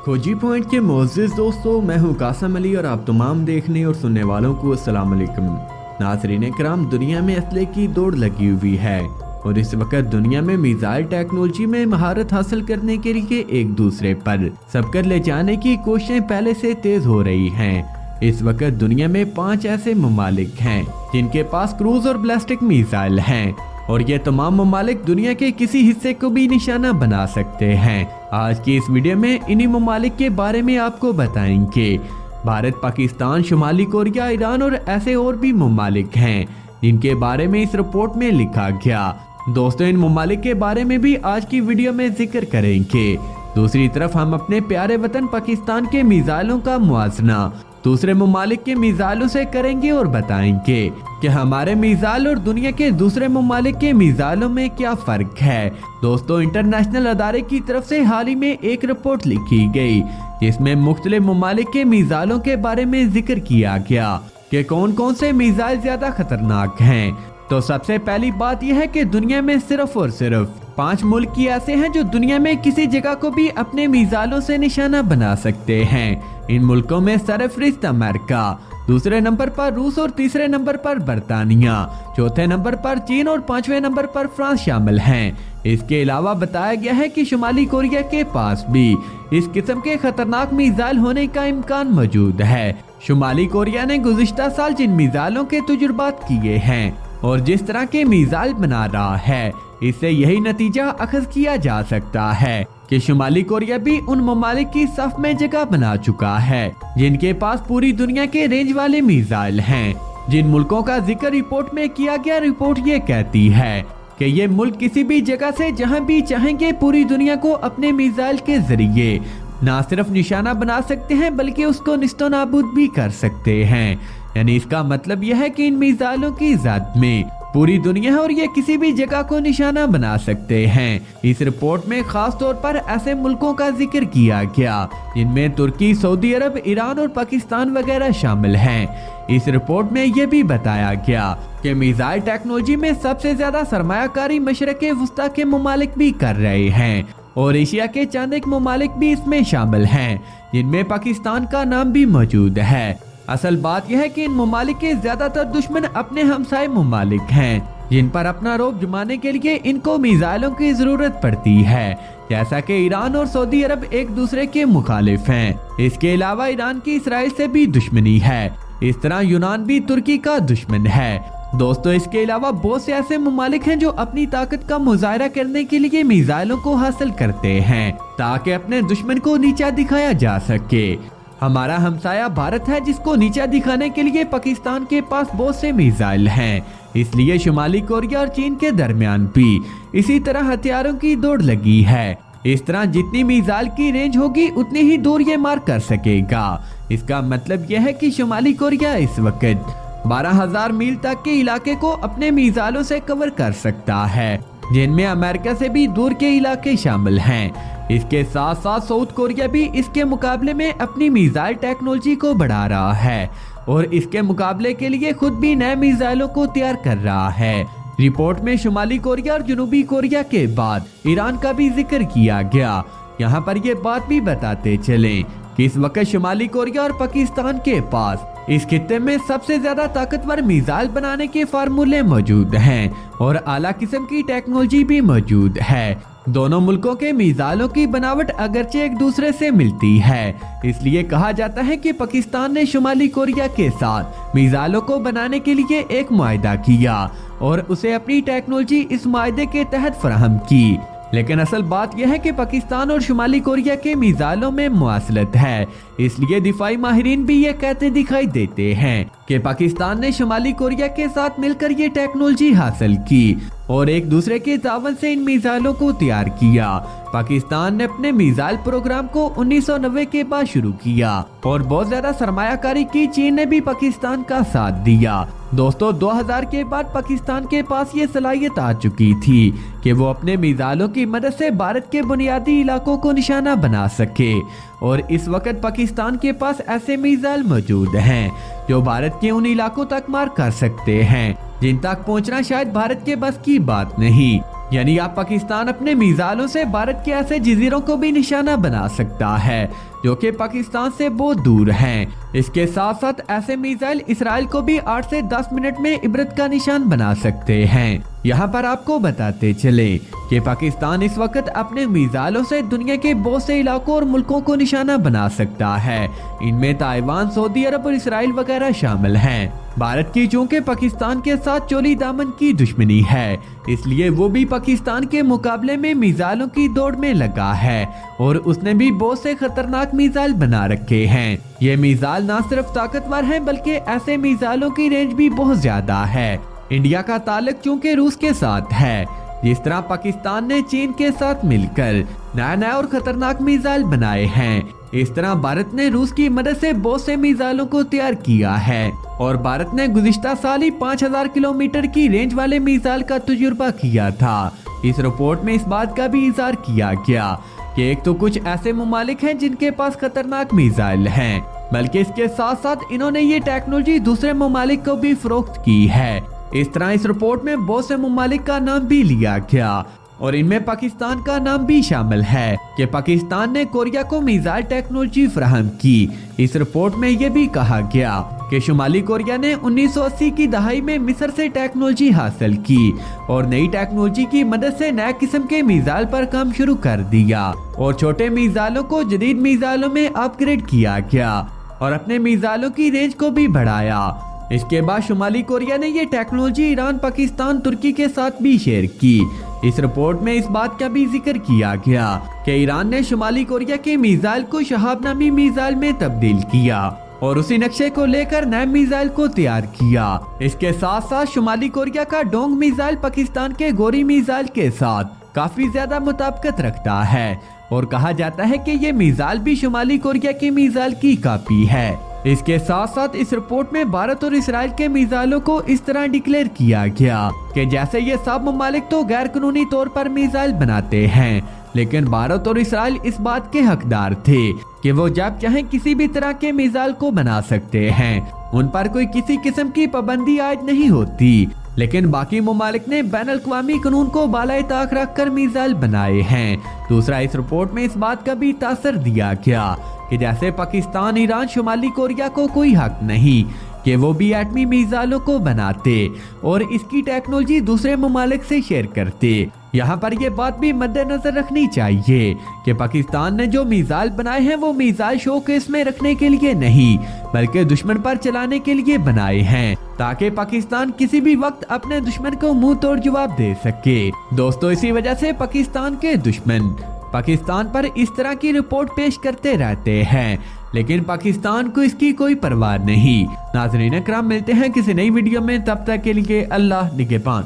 खोजी पॉइंट के मोअज़्ज़िज़ दोस्तों, मैं हूं कासिम अली और आप तमाम देखने और सुनने वालों को अस्सलाम वालेकुम। नाज़रीन किराम, दुनिया में असले की दौड़ लगी हुई है और इस वक्त दुनिया में मिसाइल टेक्नोलॉजी में महारत हासिल करने के लिए एक दूसरे पर सबकर ले जाने की कोशिशें पहले से तेज हो रही हैं। इस वक्त दुनिया में 5 ऐसे ममालिक हैं जिनके पास क्रूज और बैलिस्टिक मिसाइल हैं और ये तमाम ममालिक दुनिया के किसी हिस्से को भी निशाना बना सकते हैं। आज की इस वीडियो में इन्हीं ममालिक के बारे में आपको बताएंगे। भारत, पाकिस्तान, शुमाली कोरिया, ईरान और ऐसे और भी ममालिक हैं जिनके बारे में इस रिपोर्ट में लिखा गया। दोस्तों, इन ममालिक के बारे में भी आज की वीडियो में जिक्र करेंगे। दूसरी तरफ हम अपने प्यारे वतन पाकिस्तान के मिसाइलों का मुआवजा दूसरे ममालिक के मिसाइलों से करेंगे और बताएंगे कि हमारे मिसाइल और दुनिया के दूसरे ममालिक के मिसाइलों में क्या फर्क है। दोस्तों, इंटरनेशनल अदारे की तरफ से हाल ही में एक रिपोर्ट लिखी गई जिसमें मुख्तलिफ ममालिक के मिसाइलों के बारे में जिक्र किया गया कि कौन कौन से मिसाइल ज्यादा खतरनाक हैं। तो सबसे पहली बात यह है कि दुनिया में सिर्फ और सिर्फ 5 मुल्क ही ऐसे हैं जो दुनिया में किसी जगह को भी अपने मिसाइलों से निशाना बना सकते हैं। इन मुल्कों में सरफहरिस्त अमेरिका, दूसरे नंबर पर रूस और तीसरे नंबर पर बरतानिया, चौथे नंबर पर चीन और 5वें नंबर पर फ्रांस शामिल हैं। इसके अलावा बताया गया है कि शुमाली कोरिया के पास भी इस किस्म के खतरनाक मिसाइल होने का इम्कान मौजूद है। शुमाली कोरिया ने गुज़िश्ता साल जिन मिसाइलों के तजुर्बात किए हैं और जिस तरह के मिसाइल बना रहा है, इससे यही नतीजा अखज़ किया जा सकता है कि शुमाली कोरिया भी उन ममालिक की सफ में जगह बना चुका है जिनके पास पूरी दुनिया के रेंज वाले मिसाइल हैं। जिन मुल्कों का जिक्र रिपोर्ट में किया गया, रिपोर्ट ये कहती है कि ये मुल्क किसी भी जगह से जहां भी चाहेंगे पूरी दुनिया को अपने मिसाइल के जरिए ना सिर्फ निशाना बना सकते हैं बल्कि उसको निस्तो नाबूद भी कर सकते हैं। यानी इसका मतलब यह है कि इन मिसाइलों की ज़ात में पूरी दुनिया है और ये किसी भी जगह को निशाना बना सकते हैं। इस रिपोर्ट में खास तौर पर ऐसे मुल्कों का जिक्र किया गया जिनमें तुर्की, सऊदी अरब, ईरान और पाकिस्तान वगैरह शामिल हैं। इस रिपोर्ट में यह भी बताया गया कि मिसाइल टेक्नोलॉजी में सबसे ज्यादा सरमायाकारी मशरक़े वुस्ता के ममालिक भी कर रहे हैं और एशिया के चंद एक ममालिक भी इसमें शामिल हैं जिनमें पाकिस्तान का नाम भी मौजूद है। असल बात यह है कि इन ममालिक के ज्यादातर दुश्मन अपने हमसाय ममालिक हैं जिन पर अपना रौब जमाने के लिए इनको मिसाइलों की जरूरत पड़ती है, जैसा कि ईरान और सऊदी अरब एक दूसरे के मुखालिफ हैं। इसके अलावा ईरान की इसराइल से भी दुश्मनी है। इस तरह यूनान भी तुर्की का दुश्मन है। दोस्तों, इसके अलावा बहुत से ऐसे ममालिक हैं जो अपनी ताकत का मुजाहरा करने के लिए मिसाइलों को हासिल करते हैं ताकि अपने दुश्मन को नीचा दिखाया जा सके। हमारा हमसाया भारत है जिसको नीचा दिखाने के लिए पाकिस्तान के पास बहुत से मिसाइल हैं। इसलिए शुमाली कोरिया और चीन के दरमियान भी इसी तरह हथियारों की दौड़ लगी है। इस तरह जितनी मिसाइल की रेंज होगी उतनी ही दूर ये मार कर सकेगा। इसका मतलब यह है कि शुमाली कोरिया इस वक्त 12,000 मील तक के इलाके को अपने मिसाइलों से कवर कर सकता है, जिनमें अमेरिका से भी दूर के इलाके शामिल हैं। इसके साथ साथ साउथ कोरिया भी इसके मुकाबले में अपनी मिसाइल टेक्नोलॉजी को बढ़ा रहा है और इसके मुकाबले के लिए खुद भी नए मिसाइलों को तैयार कर रहा है। रिपोर्ट में शुमाली कोरिया और जनूबी कोरिया के बाद ईरान का भी जिक्र किया गया। यहाँ पर ये बात भी बताते चलें कि इस वक्त शुमाली कोरिया और पाकिस्तान के पास इस खित्ते में सबसे ज्यादा ताकतवर मिसाइल बनाने के फार्मूले मौजूद हैं और आला किस्म की टेक्नोलॉजी भी मौजूद है। दोनों मुल्कों के मिसाइलों की बनावट अगरचे एक दूसरे से मिलती है, इसलिए कहा जाता है कि पाकिस्तान ने शुमाली कोरिया के साथ मिसाइलों को बनाने के लिए एक मुआहदा किया और उसे अपनी टेक्नोलॉजी इस मुआहदे के तहत फराहम की। लेकिन असल बात यह है कि पाकिस्तान और शुमाली कोरिया के मिसाइलों में मुआसलत है, इसलिए दिफाई माहिरीन भी ये कहते दिखाई देते हैं कि पाकिस्तान ने शुमाली कोरिया के साथ मिलकर ये टेक्नोलॉजी हासिल की और एक दूसरे के तावन से इन मिसाइलों को तैयार किया। पाकिस्तान ने अपने मिसाइल प्रोग्राम को 1990 के बाद शुरू किया और बहुत ज्यादा सरमायाकारी की। चीन ने भी पाकिस्तान का साथ दिया। दोस्तों, 2000 के बाद पाकिस्तान के पास ये सलाहियत आ चुकी थी कि वो अपने मिसाइलों की मदद से भारत के बुनियादी इलाकों को निशाना बना सके और इस वक्त पाकिस्तान के पास ऐसे मिसाइल मौजूद हैं जो भारत के उन इलाकों तक मार कर सकते हैं जिन तक पहुंचना शायद भारत के बस की बात नहीं। यानी अब पाकिस्तान अपने मिसाइलों से भारत के ऐसे जजीरों को भी निशाना बना सकता है जो कि पाकिस्तान से बहुत दूर हैं। इसके साथ साथ ऐसे मिसाइल इसराइल को भी 8 से 10 मिनट में इबरत का निशान बना सकते हैं। यहाँ पर आपको बताते चले कि पाकिस्तान इस वक्त अपने मिसाइलों से दुनिया के बहुत से इलाकों और मुल्कों को निशाना बना सकता है। इनमें ताइवान, सऊदी अरब और इसराइल वगैरह शामिल हैं। भारत की चूंकि पाकिस्तान के साथ चोली दामन की दुश्मनी है, इसलिए वो भी पाकिस्तान के मुकाबले में मिसाइलों की दौड़ में लगा है और उसने भी बहुत से खतरनाक मिसाइल बना रखे हैं। ये मिसाइल न सिर्फ ताकतवर हैं बल्कि ऐसे मिसाइलों की रेंज भी बहुत ज्यादा है। इंडिया का ताल्लुक चूंकि रूस के साथ है, जिस तरह पाकिस्तान ने चीन के साथ मिलकर नए और खतरनाक मिसाइल बनाए हैं, इस तरह भारत ने रूस की मदद से बहुत से मिसाइलों को तैयार किया है और भारत ने गुज़िश्ता साल ही 5000 किलोमीटर की रेंज वाले मिसाइल का तजुर्बा किया था। इस रिपोर्ट में इस बात का भी इज़हार किया गया कि एक तो कुछ ऐसे ममालिक हैं जिनके पास खतरनाक मिसाइल हैं, बल्कि इसके साथ साथ इन्होंने ये टेक्नोलॉजी दूसरे ममालिक को भी फरोख्त की है। इस तरह इस रिपोर्ट में बहुत से ममालिक का नाम भी लिया गया और इनमें पाकिस्तान का नाम भी शामिल है कि पाकिस्तान ने कोरिया को मिसाइल टेक्नोलॉजी फराहम की। इस रिपोर्ट में यह भी कहा गया कि शुमाली कोरिया ने 1980 की दहाई में मिस्र से टेक्नोलॉजी हासिल की और नई टेक्नोलॉजी की मदद से नए किस्म के मिसाइल पर काम शुरू कर दिया और छोटे मिसाइलों को जदीद मिसाइलों में अपग्रेड किया गया और अपने मिसाइलों की रेंज को भी बढ़ाया। इसके बाद शुमाली कोरिया ने ये टेक्नोलॉजी ईरान, पाकिस्तान, तुर्की के साथ भी शेयर की। इस रिपोर्ट में इस बात का भी जिक्र किया गया कि ईरान ने शुमाली कोरिया के मिसाइल को शहाब नामी मिसाइल में तब्दील किया और उसी नक्शे को लेकर नए मिसाइल को तैयार किया। इसके साथ साथ शुमाली कोरिया का डोंग मिसाइल पाकिस्तान के गोरी मिसाइल के साथ काफी ज्यादा मुताबिकत रखता है और कहा जाता है कि ये मिसाइल भी शुमाली कोरिया के मिसाइल की कॉपी है। इसके साथ साथ इस रिपोर्ट में भारत और इसराइल के मिसाइलों को इस तरह डिक्लेयर किया गया कि जैसे ये सब ममालिक तो गैर कानूनी तौर पर मिसाइल बनाते हैं, लेकिन भारत और इसराइल इस बात के हकदार थे कि वो जब चाहे किसी भी तरह के मिसाइल को बना सकते हैं। उन पर कोई किसी किस्म की पाबंदी आयद नहीं होती, लेकिन बाकी ममालिक ने बैन अल-अक़वामी कानून को बालाए ताक रख कर मिसाइल बनाए हैं। दूसरा, इस रिपोर्ट में इस बात का भी तासर दिया गया कि जैसे पाकिस्तान, ईरान, शुमाली कोरिया को कोई हक नहीं कि वो भी एटमी मिसाइलों को बनाते और इसकी टेक्नोलॉजी दूसरे ममालिक से शेयर करते। यहाँ पर यह बात भी मद्देनजर रखनी चाहिए कि पाकिस्तान ने जो मिसाइल बनाए हैं वो मिसाइल शोकेस में रखने के लिए नहीं बल्कि दुश्मन पर चलाने के लिए बनाए हैं, ताकि पाकिस्तान किसी भी वक्त अपने दुश्मन को मुंह तोड़ जवाब दे सके। दोस्तों, इसी वजह से पाकिस्तान के दुश्मन पाकिस्तान पर इस तरह की रिपोर्ट पेश करते रहते हैं, लेकिन पाकिस्तान को इसकी कोई परवाह नहीं। नाज़रीन इकराम, मिलते हैं किसी नई वीडियो में, तब तक के लिए अल्लाह निगहबान।